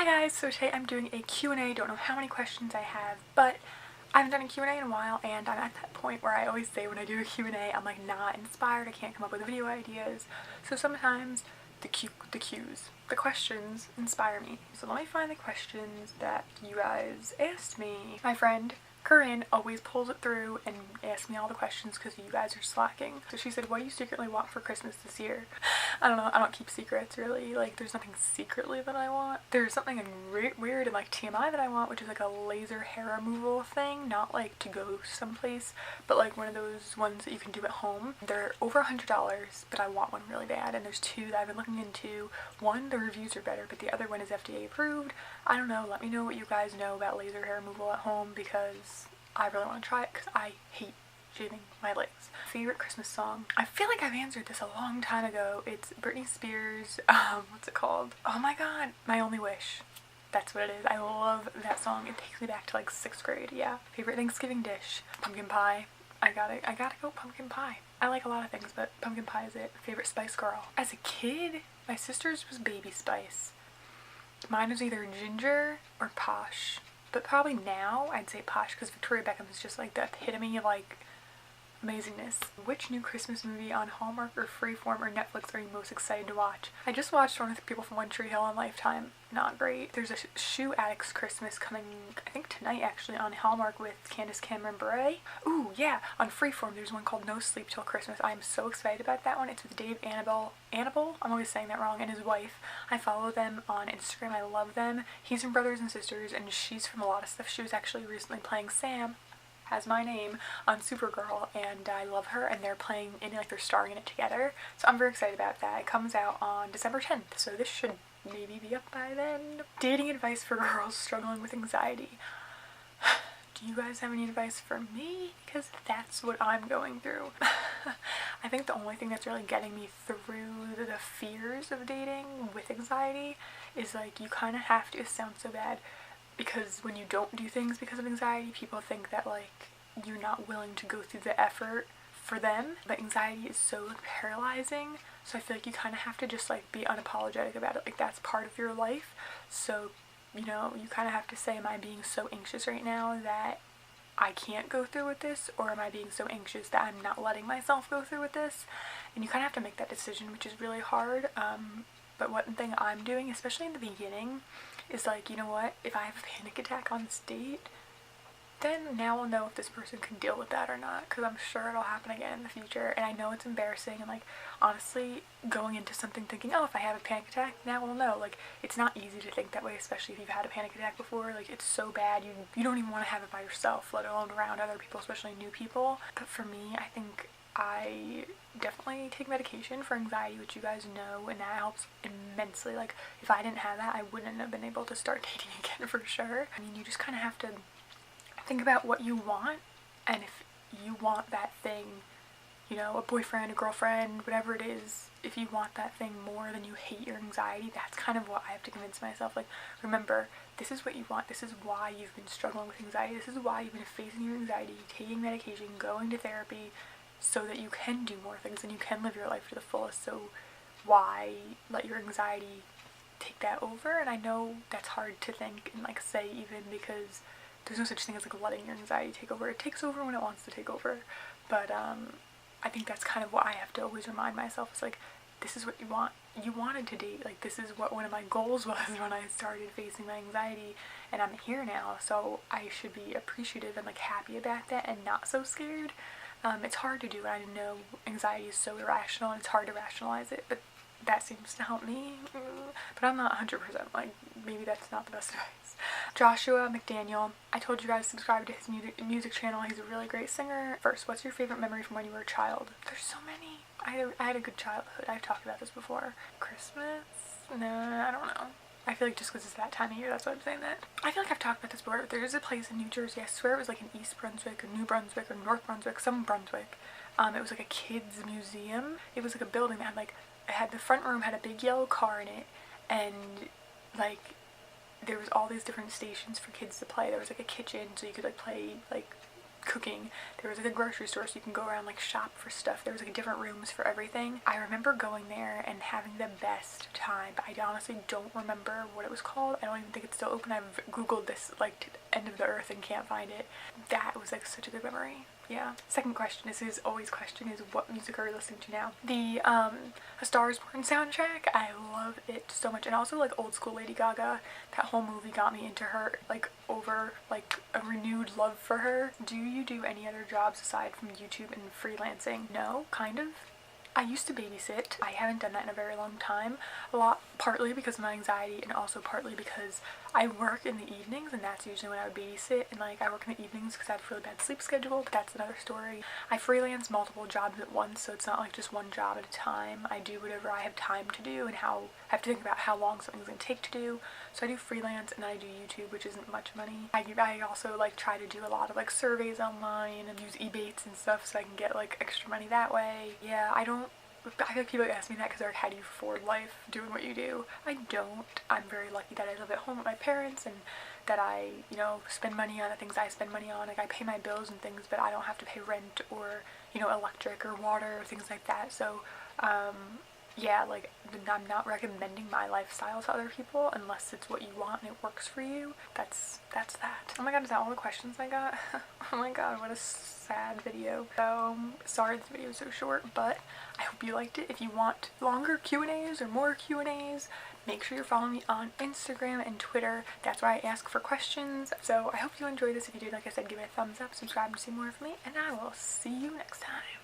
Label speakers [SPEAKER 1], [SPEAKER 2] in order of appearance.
[SPEAKER 1] Hi guys, so today I'm doing a Q&A. Don't know how many questions I have, but I haven't done a Q&A in a while, and I'm at that point where I always say when I do a Q&A, I'm like not inspired, I can't come up with video ideas. So sometimes the questions inspire me. So let me find the questions that you guys asked me. My friend Corinne always pulls it through and asks me all the questions because you guys are slacking. So she said, what do you secretly want for Christmas this year? I don't know, I don't keep secrets really. Like, there's nothing secretly that I want. There's something weird and like TMI that I want, which is like a laser hair removal thing. Not like to go someplace, but like one of those ones that you can do at home. They're over $100, but I want one really bad. And there's two that I've been looking into. One, the reviews are better, but the other one is FDA approved. I don't know, let me know what you guys know about laser hair removal at home because I really want to try it because I hate shaving my legs. Favorite Christmas song? I feel like I've answered this a long time ago. It's Britney Spears, what's it called? Oh my god, My Only Wish. That's what it is. I love that song. It takes me back to like 6th grade, yeah. Favorite Thanksgiving dish? Pumpkin pie. I gotta go pumpkin pie. I like a lot of things, but pumpkin pie is it. Favorite Spice Girl? As a kid, my sister's was Baby Spice. Mine was either Ginger or Posh. But probably now, I'd say Posh, because Victoria Beckham is just like the epitome of like amazingness. Which new Christmas movie on Hallmark or Freeform or Netflix are you most excited to watch? I just watched one with people from One Tree Hill on Lifetime. Not great. There's a Shoe Addicts Christmas coming, I think tonight actually, on Hallmark with Candace Cameron Bure. Ooh, yeah, on Freeform there's one called No Sleep Till Christmas. I'm so excited about that one. It's with Dave Annabelle, I'm always saying that wrong, and his wife. I follow them on Instagram. I love them. He's from Brothers and Sisters, and she's from a lot of stuff. She was actually recently playing Sam, has my name, on Supergirl, and I love her, and they're playing in, like, they're starring in it together, so I'm very excited about that. It comes out on December 10th, so this should maybe be up by then. Dating advice for girls struggling with anxiety. Do you guys have any advice for me? Because that's what I'm going through. I think the only thing that's really getting me through the fears of dating with anxiety is like you kind of have to, it sounds so bad, because when you don't do things because of anxiety, people think that like you're not willing to go through the effort for them. But anxiety is so like paralyzing, so I feel like you kind of have to just like be unapologetic about it. Like that's part of your life. So, you know, you kind of have to say, am I being so anxious right now that I can't go through with this, or am I being so anxious that I'm not letting myself go through with this? And you kind of have to make that decision, which is really hard. But one thing I'm doing, especially in the beginning, is like, you know what, if I have a panic attack on this date, then now I'll know if this person can deal with that or not, because I'm sure it'll happen again in the future, and I know it's embarrassing, and like, honestly, going into something thinking, oh, if I have a panic attack, now I'll know. Like, it's not easy to think that way, especially if you've had a panic attack before. Like, it's so bad, you don't even want to have it by yourself, let alone around other people, especially new people. But for me, I think I definitely take medication for anxiety, which you guys know, and that helps immensely. Like, if I didn't have that, I wouldn't have been able to start dating again for sure. I mean, you just kind of have to think about what you want, and if you want that thing, you know, a boyfriend, a girlfriend, whatever it is, if you want that thing more than you hate your anxiety, that's kind of what I have to convince myself. Like, remember, this is what you want, this is why you've been struggling with anxiety, this is why you've been facing your anxiety, taking medication, going to therapy, so that you can do more things and you can live your life to the fullest. So why let your anxiety take that over? And I know that's hard to think and like say, even because there's no such thing as like letting your anxiety take over. It takes over when it wants to take over. But I think that's kind of what I have to always remind myself. It's like, this is what you want. You wanted to date. Like, this is what one of my goals was when I started facing my anxiety, and I'm here now, so I should be appreciative and like happy about that and not so scared. It's hard to do, and I know anxiety is so irrational and it's hard to rationalize it, but that seems to help me. But I'm not 100%, like, maybe that's not the best advice. Joshua McDaniel, I told you guys to subscribe to his music channel. He's a really great singer. First, what's your favorite memory from when you were a child? There's so many. I had a good childhood. I've talked about this before. Christmas? Nah, I don't know. I feel like just because it's that time of year, that's why I'm saying that. I feel like I've talked about this before. There's a place in New Jersey, I swear it was like in East Brunswick or New Brunswick or North Brunswick, some Brunswick. It was like a kids museum. It was like a building that had like, the front room had a big yellow car in it, and like there was all these different stations for kids to play. There was like a kitchen, so you could like play like cooking. There was like a grocery store so you can go around like shop for stuff. There was like different rooms for everything. I remember going there and having the best time, but I honestly don't remember what it was called. I don't even think it's still open. I've googled this like to the end of the earth and can't find it. That was like such a good memory. Yeah. Second question, this is always question, is what music are you listening to now? The A Star Is Born soundtrack, I love it so much. And also like old school Lady Gaga, that whole movie got me into her, like over like a renewed love for her. Do you do any other jobs aside from YouTube and freelancing? No, kind of. I used to babysit. I haven't done that in a very long time. A lot, partly because of my anxiety and also partly because I work in the evenings and that's usually when I would babysit, and like I work in the evenings because I have a really bad sleep schedule, but that's another story. I freelance multiple jobs at once, so it's not like just one job at a time. I do whatever I have time to do and how I have to think about how long something's gonna take to do. So I do freelance and then I do YouTube, which isn't much money. I also like try to do a lot of like surveys online and use Ebates and stuff so I can get like extra money that way. Yeah, I feel like people ask me that because they're like, how do you afford life doing what you do? I don't. I'm very lucky that I live at home with my parents and that I, you know, spend money on the things I spend money on. Like I pay my bills and things, but I don't have to pay rent or, you know, electric or water or things like that. So, yeah, like I'm not recommending my lifestyle to other people unless it's what you want and it works for you. That's that. Oh my god, is that all the questions I got? Oh my god, what a sad video. So sorry this video is so short, but I hope you liked it. If you want longer Q&As or more Q&As, make sure you're following me on Instagram and Twitter. That's where I ask for questions. So I hope you enjoyed this. If you did, like I said, give it a thumbs up, subscribe to see more of me, and I will see you next time.